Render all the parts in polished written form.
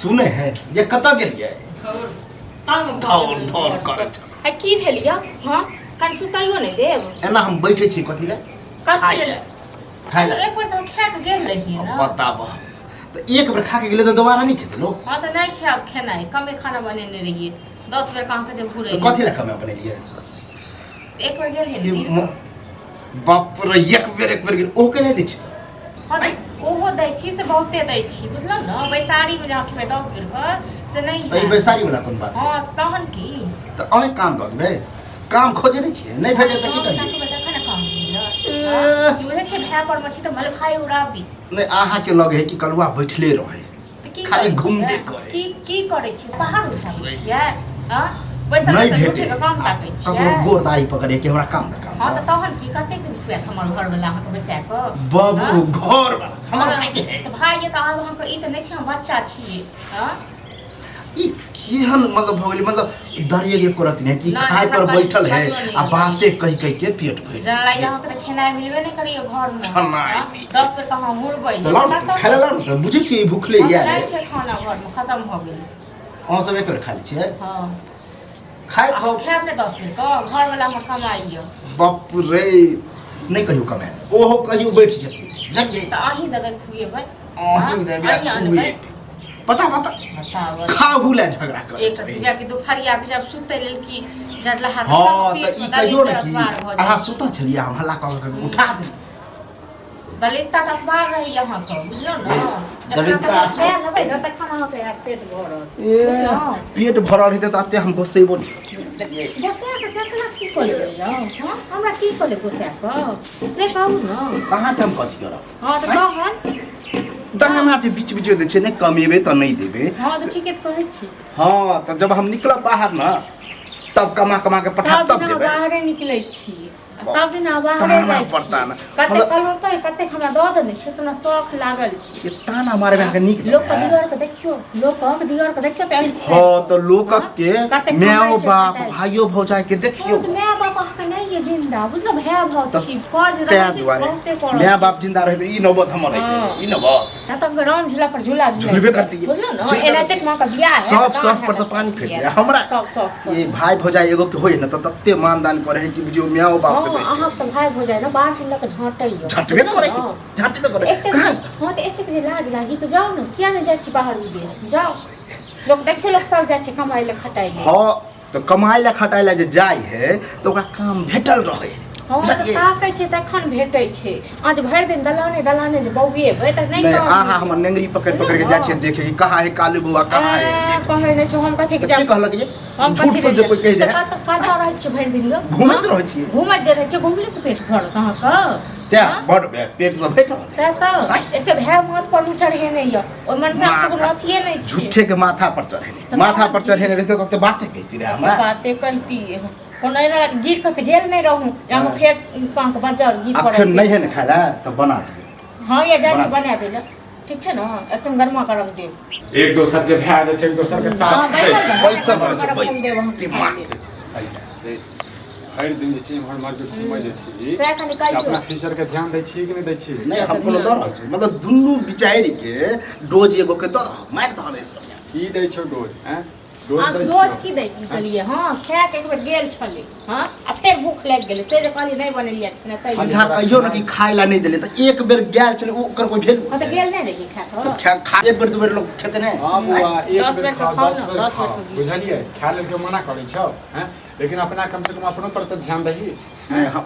सुने हैं ये कता गेलिए आ की भेलिया हां कान सुताइयो नै देब एना हम बैठे छी कथि ले कथि ले खाइ ले एक बार तो खा के गेल रहिए ना बताब तो एक बार खा के गेले तो दोबारा नहीं खेते लोग। हां तो नहीं छै अब खेनाई कमे खाना बनेने रहिए 10 बेर कहां के दे भूरे तो कथि ले कमे बनेलिए एक बार गेल है बाप रे एक बेर गेल ओ के नहीं दै छी हां ओहो दै छी से बहुते दै छी बुझलौ न बैसारी में जा खेबै 10 बेर पर से नहीं है तो बैसारी वाला कोन बात हां तहन की तो अय काम द देबे काम खोजे नहीं छी नहीं भेटे त की करी मुझे छे भैया पर मछी तो मल खाई उड़ाबी नहीं आहा के लगे है कि कलुआ बैठले रहे खाली घूमबे करे की करे छी पहाड़ उठाबै छियै हां बैसल नहीं बैसल भेटे उठे के काम ताकै छियै ककरो गोर दाई पकड़े के हमरा काम द काम हां तो तहन की कते दिन खुआ हमर घर वाला हम बैसा के बाबू घर वाला हमर भाई है तो भाई ये तो आब हम ई तो नहीं छी हम बच्चा छी हां ई केहन मतलब भ गेलै मतलब दरिये के करत नहीं कि खाए पर बैठल है आ बातें कह के पेट भर जन लाग यहाँ पे तो खेनाई मिलबे नहीं करियो घर में 10 बेर कहां मुरबै तो खाला ला तो बुझे छी भूखले या नहीं छै खाना घर में खत्म भ गेल अहाँ सब एक बेर खा लै छियै हां खाए खाओ खाए अपने 10 बेर का घर वाला में कमाइयो बाप रे नहीं कहियो कमाए ओहो कहियो बैठ जती जल्दी तो अहीं देबे खुएबै अहीं देबे खुए पता बताओ खाहू ले झगड़ा कर एक पूजा के दुपहरिया के जब सुते लेल की जड़ला हाथ हां त ई कहियो न कि अहाँ सुता छलिया हम हल्ला क के उठा दे दलिता तस्बार रही यहाँ तो बुझलो न दलिता लेबै न त खाना होते यार पेट भरल ए पेट भरल हेते त अते हम गोसेबो नहीं गोसा के केतना की करबै हां हमरा की करे गोसा के से कहू न अहाँ काम कथि करब हां त कहन तहना जे बीच बीच दे छै ने कमेबे त नहीं देबे हां त ठीके कहै छी हां त जब हम निकलब बाहर न तब कमा के पठा तब देबे बाहरे निकलै छी सब दिन बाहरे जाइ छी कते कलो त कते हमरा द देने छै सुना शौक लागल छी ये ताना मारे में के निक लोक दिगर के देखियो लोक दिगर के देखियो त हां त लोक के माय बाप भाइयो भौजाई के देखियो माय बाप के नहीं ये जिंदा बुझलो भैया भाव छी फौज रह बहुते कर माय बाप जिंदा रहे त ई नौबत हमर है ई नौबत ना त राम झूला पर झूला झूलबे करती है बुझलो न एना तक मां का बियाह है सब सब पर त पानी फेर दिया हमरा सब ये भाई भौजाई एगो के होय न त तत्ते मानदान करे है कि बुझियो माय बाप से अहाँ त भाई भौजाई न बाहर हिल के झटैयो झटबे करे झटबे करे कहां हां त एते जे लाज लागी त जाओ न किया नहीं जाय छी बाहर विदेश जाओ लोग देखे लोग सब जाय छी कमाई ले खटाई ले हां तो कमाई ले खटाई ले जे जाय है तो ओकरा काम भेटल रहे हां त ताकै छै तखन भेटै छै आज भर दिन दलाने जे बौए भय त नहीं आहा हमर नेंगरी पकड़ के जाय छै देखे कि कहां है कालू बुआ कहां है कहै नै छै हम कथि के जा कहलक ये झूठ पर जे कोई कह दे कता रहै छै भर दिन यो घुमत रहै छी घुमत जे रहै छै घुमले से पेट भरत अहाँ का त्या बड पेट त भेटल से त एते भय माथ पर चढ़े नै य ओइ मन से तो नथिए नै छै झूठे के माथा पर चढ़े रहते तो बातें कहती रे हमरा बातें कहती कोनो ना गिर के गेल नहीं रहूं यहाँ फेर सांक बजर गिर पड़े अखन नहीं है न खाला त बना दे हां या जाय छै बना देला ठीक छै न एकदम गरमा गरम दे एक दोसर के भै दे छै एक दोसर के साथ पैसा दिमाग हर दिन जे छै हमर मार्केट घुमै जाइ छी अपना फ्यूचर के ध्यान दै छी कि नहीं दै छी नहीं हम कोनो दर रहल छै मतलब दुन्नु बिचारी के डोज एगो के दर मार त हमें की दै छौ डोज हैं रोज की दै देलिए हां खा के एक बेर गेल छले हां अते भूख लाग गेले से जे कहली नहीं बनेलिए सीधा कहियो न कि खाय ला नहीं देले त एक बेर गेल छले ओकर कोई भेल हां त गेल नहीं रही खा तो खा एक बेर दू बेर लोग खेते ने हां बुआ एक 10 बेर खाओ ना 10 बेर बुझलिए खा लेल के मना करै छौ हैं लेकिन अपना कम से कम अपनो पर तो ध्यान दही हम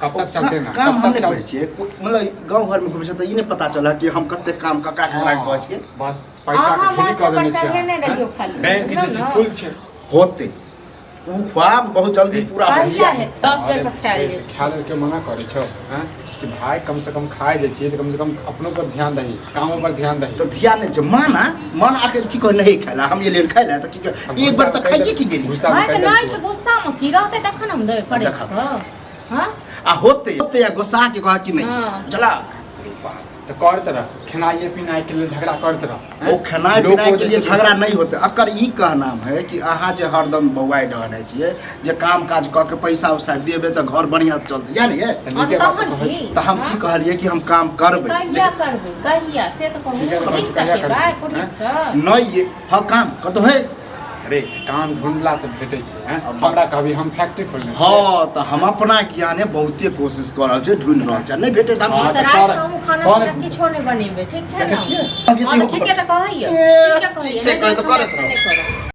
कब तक चलते ना काम हम नहीं छिए मतलब गांव घर में घुमै छ त ई नहीं पता चला कि हम कते काम कका के लाग कहै छिए बस पैसा के ढेली कर देने छै बैंक के जे फुल छै होते उ ख्वाब बहुत जल्दी पूरा हो गया है 10 बेर का खा ले खा लेल के मना करै छौ हैं कि भाई कम से कम खाए जे छिए त कम से कम अपनो पर ध्यान दही कामों पर ध्यान दही तो ध्यान नहीं छै मन आके की कर नहीं खाला हम ये लेन खाइला त की एक बार त खाइए की गेली भाई त नहीं छै गुस्सा में की रहते तखन हम देबे पड़े हां आ होते या गुस्सा के कहा कि नहीं चला तो करते रह खेनाइए पिनाइ के लिए झगड़ा करते रह हैं? ओ खेनाइ लोग पिनाइ को के जे लिए छै झगड़ा नहीं होते। अकर ई कहनाम है कि अहाँ जे हरदम बौआइ रहने छियै जे काम काज कऽ के पैसा उसा देबै तऽ घर बढ़िया से चलतै जानिए। तो नीके बात तो कहै छी। तऽ हम की कहलियै कि हम काम करबै कहिया करबै कहिया से तो कहू ठीके कहै छी, दिन कहिया तक करबै? बाय कुड़ी से नहीं ये हाँ काम कतौ है। अरे काम ढूंढला से भेटै छै हैं? अब हमरा कहबी हम फैक्ट्री खोलने छियै। हाँ तऽ हम अपना ज्ञाने बहुते कोशिश कऽ रहल छियै ढूंढ रहल छियै नहीं भेटे तऽ हम हाँ, तऽ तऽ रात कर- सामू खाना कर- पीना किछो नहि बनेबै ठीक छै देखै ने छियै? हाँ, तऽ ठीके तऽ कहैया ए, ठीके कहैया ठीके कहै तऽ करैत नहि रहू। करब।